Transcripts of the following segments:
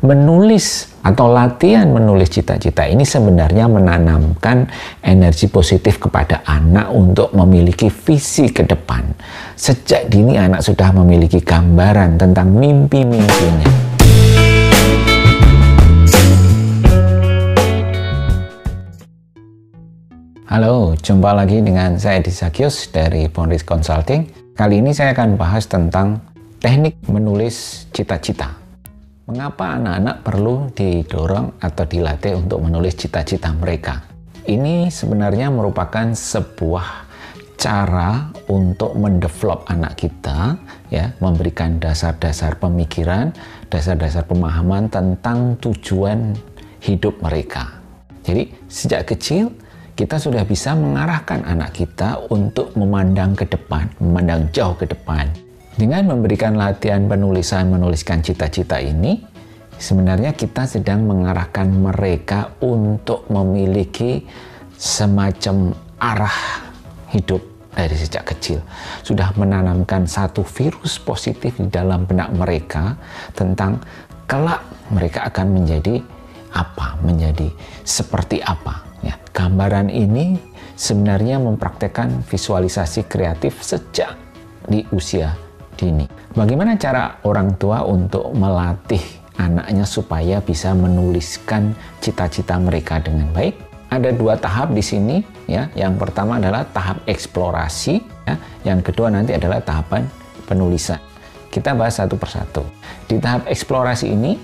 Menulis atau latihan menulis cita-cita ini sebenarnya menanamkan energi positif kepada anak untuk memiliki visi ke depan. Sejak dini anak sudah memiliki gambaran tentang mimpi-mimpinya. Halo, jumpa lagi dengan saya Edi Zakius dari Boundaries Consulting. Kali ini saya akan bahas tentang teknik menulis cita-cita. Mengapa anak-anak perlu didorong atau dilatih untuk menulis cita-cita mereka? Ini sebenarnya merupakan sebuah cara untuk mendevelop anak kita, ya, memberikan dasar-dasar pemikiran, dasar-dasar pemahaman tentang tujuan hidup mereka. Jadi sejak kecil kita sudah bisa mengarahkan anak kita untuk memandang ke depan, memandang jauh ke depan. Dengan memberikan latihan menuliskan cita-cita ini, sebenarnya kita sedang mengarahkan mereka untuk memiliki semacam arah hidup dari sejak kecil. Sudah menanamkan satu virus positif di dalam benak mereka tentang kelak mereka akan menjadi apa, menjadi seperti apa. Ya, gambaran ini sebenarnya mempraktekkan visualisasi kreatif sejak di usia dini. Bagaimana cara orang tua untuk melatih anaknya supaya bisa menuliskan cita-cita mereka dengan baik? Ada dua tahap di sini, ya. Yang pertama adalah tahap eksplorasi, ya. Yang kedua nanti adalah tahapan penulisan. Kita bahas satu persatu. Di tahap eksplorasi ini,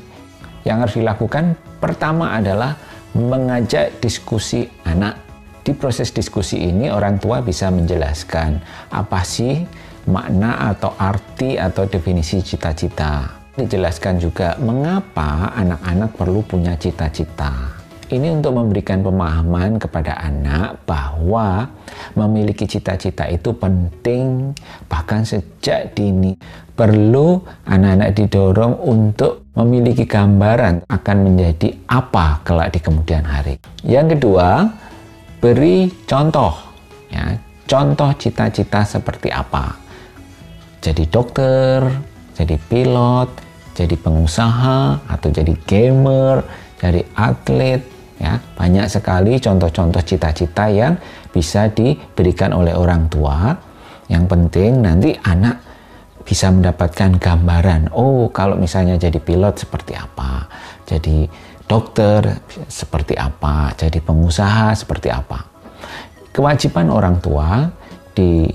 yang harus dilakukan pertama adalah mengajak diskusi anak. Di proses diskusi ini orang tua bisa menjelaskan apa sih makna atau arti atau definisi cita-cita. Dijelaskan juga mengapa anak-anak perlu punya cita-cita. Ini untuk memberikan pemahaman kepada anak bahwa memiliki cita-cita itu penting, bahkan sejak dini. Perlu anak-anak didorong untuk memiliki gambaran akan menjadi apa kelak di kemudian hari. Yang kedua, beri contoh, ya, contoh cita-cita seperti apa. Jadi dokter, jadi pilot, jadi pengusaha, atau jadi gamer, jadi atlet, ya. Banyak sekali contoh-contoh cita-cita yang bisa diberikan oleh orang tua. Yang penting nanti anak bisa mendapatkan gambaran, oh kalau misalnya jadi pilot seperti apa, jadi dokter seperti apa, jadi pengusaha seperti apa. Kewajiban orang tua di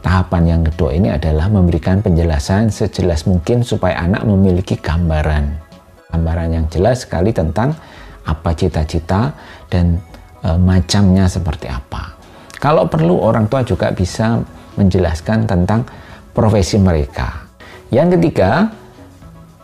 tahapan yang kedua ini adalah memberikan penjelasan sejelas mungkin supaya anak memiliki gambaran yang jelas sekali tentang apa cita-cita dan macamnya seperti apa. Kalau perlu orang tua juga bisa menjelaskan tentang profesi mereka. Yang ketiga,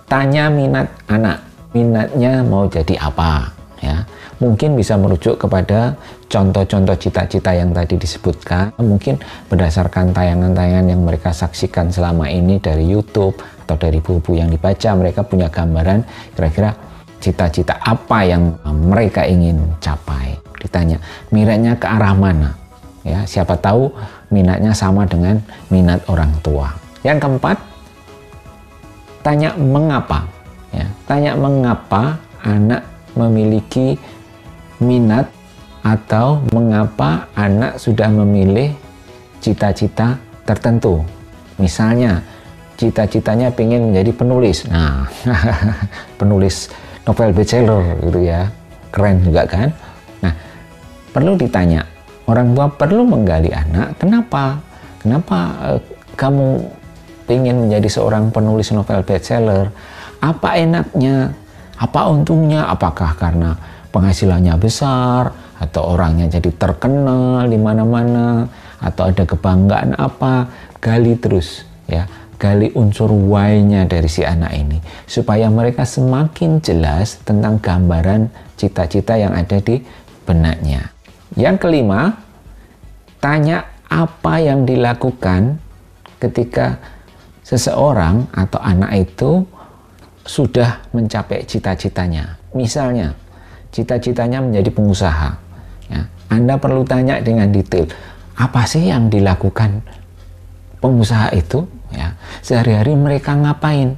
tanya minat anak. Minatnya mau jadi apa, ya. Mungkin bisa merujuk kepada contoh-contoh cita-cita yang tadi disebutkan. Mungkin berdasarkan tayangan-tayangan yang mereka saksikan selama ini dari YouTube atau dari buku yang dibaca, mereka punya gambaran kira-kira cita-cita apa yang mereka ingin capai. Ditanya, minatnya ke arah mana? Ya, siapa tahu minatnya sama dengan minat orang tua. Yang keempat, tanya mengapa. Ya, tanya mengapa anak memiliki minat atau mengapa anak sudah memilih cita-cita tertentu. Misalnya, cita-citanya pengen menjadi penulis. Nah, penulis novel bestseller gitu ya, keren juga kan? Nah, perlu ditanya. Orang tua perlu menggali anak, kenapa kamu ingin menjadi seorang penulis novel bestseller? Apa enaknya? Apa untungnya? Apakah karena penghasilannya besar? Atau orangnya jadi terkenal di mana-mana? Atau ada kebanggaan apa? Gali terus, ya. Gali unsur why-nya dari si anak ini. Supaya mereka semakin jelas tentang gambaran cita-cita yang ada di benaknya. Yang kelima, tanya apa yang dilakukan ketika seseorang atau anak itu sudah mencapai cita-citanya. Misalnya, cita-citanya menjadi pengusaha. Ya, Anda perlu tanya dengan detail, apa sih yang dilakukan pengusaha itu? Ya, sehari-hari mereka ngapain?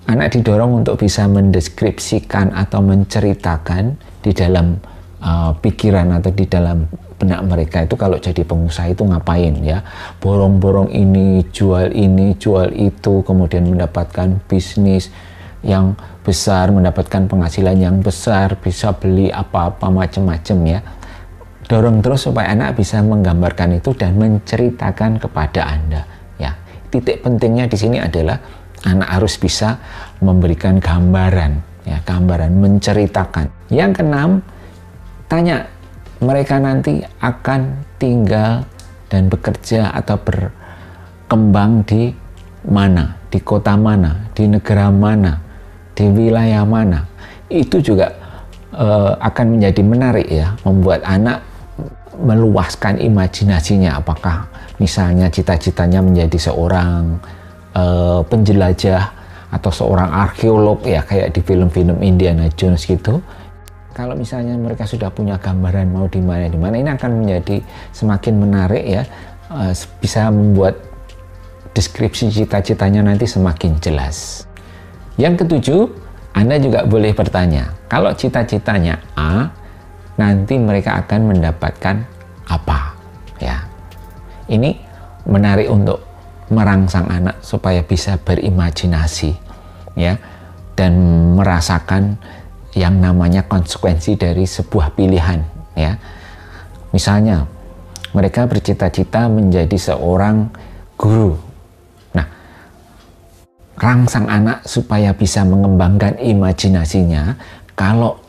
anak didorong untuk bisa mendeskripsikan atau menceritakan di dalam pikiran atau di dalam benak mereka itu kalau jadi pengusaha itu ngapain ya, borong-borong ini, jual itu, kemudian mendapatkan bisnis yang besar, mendapatkan penghasilan yang besar, bisa beli apa-apa macam-macam ya. Dorong terus supaya anak bisa menggambarkan itu dan menceritakan kepada Anda ya. Titik pentingnya di sini adalah anak harus bisa memberikan gambaran ya, gambaran, menceritakan. Yang keenam, tanya mereka nanti akan tinggal dan bekerja atau berkembang di mana, di kota mana, di negara mana, di wilayah mana. Itu juga akan menjadi menarik ya, membuat anak meluaskan imajinasinya. Apakah misalnya cita-citanya menjadi seorang penjelajah atau seorang arkeolog ya, kayak di film-film Indiana Jones gitu. Kalau misalnya mereka sudah punya gambaran mau di mana, ini akan menjadi semakin menarik ya, bisa membuat deskripsi cita-citanya nanti semakin jelas. Yang ketujuh, Anda juga boleh bertanya, kalau cita-citanya A, nanti mereka akan mendapatkan apa ya. Ini menarik untuk merangsang anak supaya bisa berimajinasi ya, dan merasakan yang namanya konsekuensi dari sebuah pilihan ya. Misalnya mereka bercita-cita menjadi seorang guru. Nah, rangsang anak supaya bisa mengembangkan imajinasinya. Kalau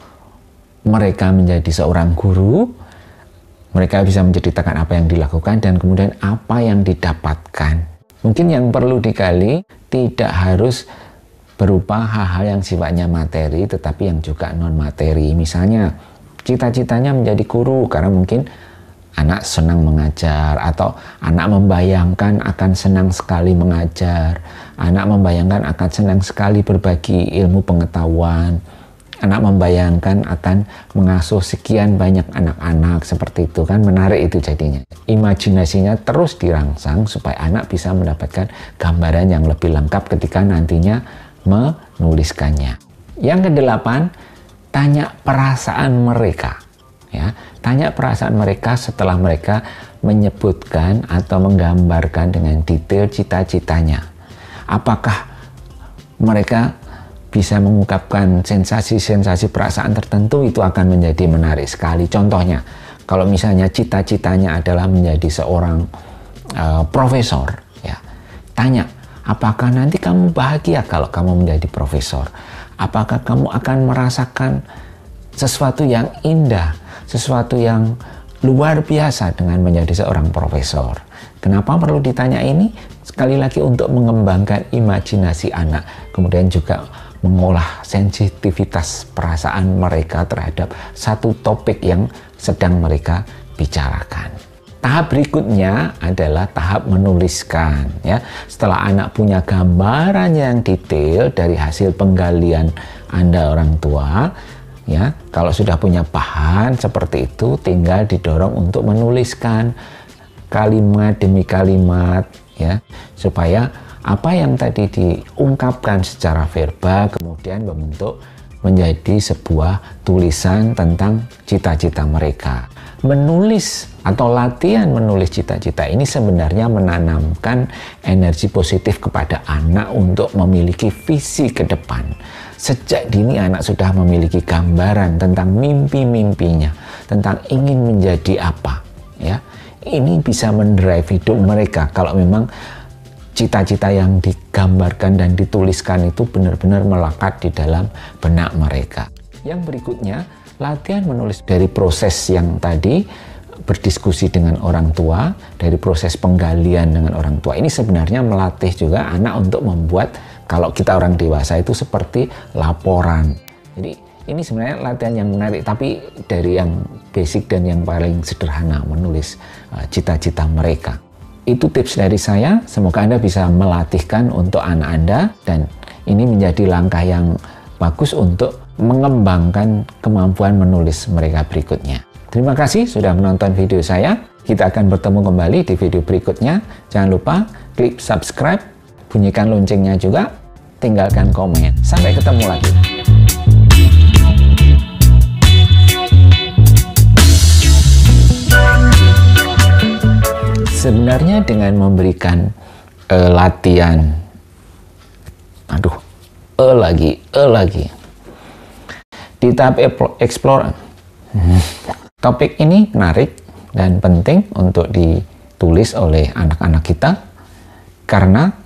mereka menjadi seorang guru, mereka bisa menceritakan apa yang dilakukan dan kemudian apa yang didapatkan. Mungkin yang perlu digali tidak harus berupa hal-hal yang sifatnya materi, tetapi yang juga non-materi. Misalnya, cita-citanya menjadi guru karena mungkin anak senang mengajar, atau anak membayangkan akan senang sekali mengajar, anak membayangkan akan senang sekali berbagi ilmu pengetahuan, anak membayangkan akan mengasuh sekian banyak anak-anak, seperti itu kan, menarik itu jadinya. Imajinasinya terus dirangsang supaya anak bisa mendapatkan gambaran yang lebih lengkap ketika nantinya menuliskannya. Yang kedelapan, tanya perasaan mereka ya. Tanya perasaan mereka setelah mereka menyebutkan atau menggambarkan dengan detail cita-citanya. Apakah mereka bisa mengungkapkan sensasi-sensasi perasaan tertentu? Itu akan menjadi menarik sekali. Contohnya, kalau misalnya cita-citanya adalah menjadi seorang profesor ya, tanya, apakah nanti kamu bahagia kalau kamu menjadi profesor? Apakah kamu akan merasakan sesuatu yang indah, sesuatu yang luar biasa dengan menjadi seorang profesor? Kenapa perlu ditanya ini? Sekali lagi untuk mengembangkan imajinasi anak, kemudian juga mengolah sensitivitas perasaan mereka terhadap satu topik yang sedang mereka bicarakan. Tahap berikutnya adalah tahap menuliskan ya. Setelah anak punya gambaran yang detail dari hasil penggalian Anda orang tua ya, kalau sudah punya bahan seperti itu, tinggal didorong untuk menuliskan kalimat demi kalimat ya, supaya apa yang tadi diungkapkan secara verbal kemudian membentuk menjadi sebuah tulisan tentang cita-cita mereka. Menulis atau latihan menulis cita-cita ini sebenarnya menanamkan energi positif kepada anak untuk memiliki visi ke depan. Sejak dini anak sudah memiliki gambaran tentang mimpi-mimpinya, tentang ingin menjadi apa ya. Ini bisa mendrive hidup mereka kalau memang cita-cita yang digambarkan dan dituliskan itu benar-benar melekat di dalam benak mereka. Yang berikutnya, latihan menulis dari proses yang tadi, berdiskusi dengan orang tua, dari proses penggalian dengan orang tua. Ini sebenarnya melatih juga anak untuk membuat, kalau kita orang dewasa itu seperti laporan. Jadi ini sebenarnya latihan yang menarik, tapi dari yang basic dan yang paling sederhana, menulis cita-cita mereka. Itu tips dari saya, semoga Anda bisa melatihkan untuk anak Anda, dan ini menjadi langkah yang bagus untuk mengembangkan kemampuan menulis mereka berikutnya. Terima kasih sudah menonton video saya. Kita akan bertemu kembali di video berikutnya. Jangan lupa klik subscribe, bunyikan loncengnya juga. tinggalkan komen. Sampai ketemu lagi. Sebenarnya dengan memberikan latihan, lagi di tahap explore, topik ini menarik dan penting untuk ditulis oleh anak-anak kita karena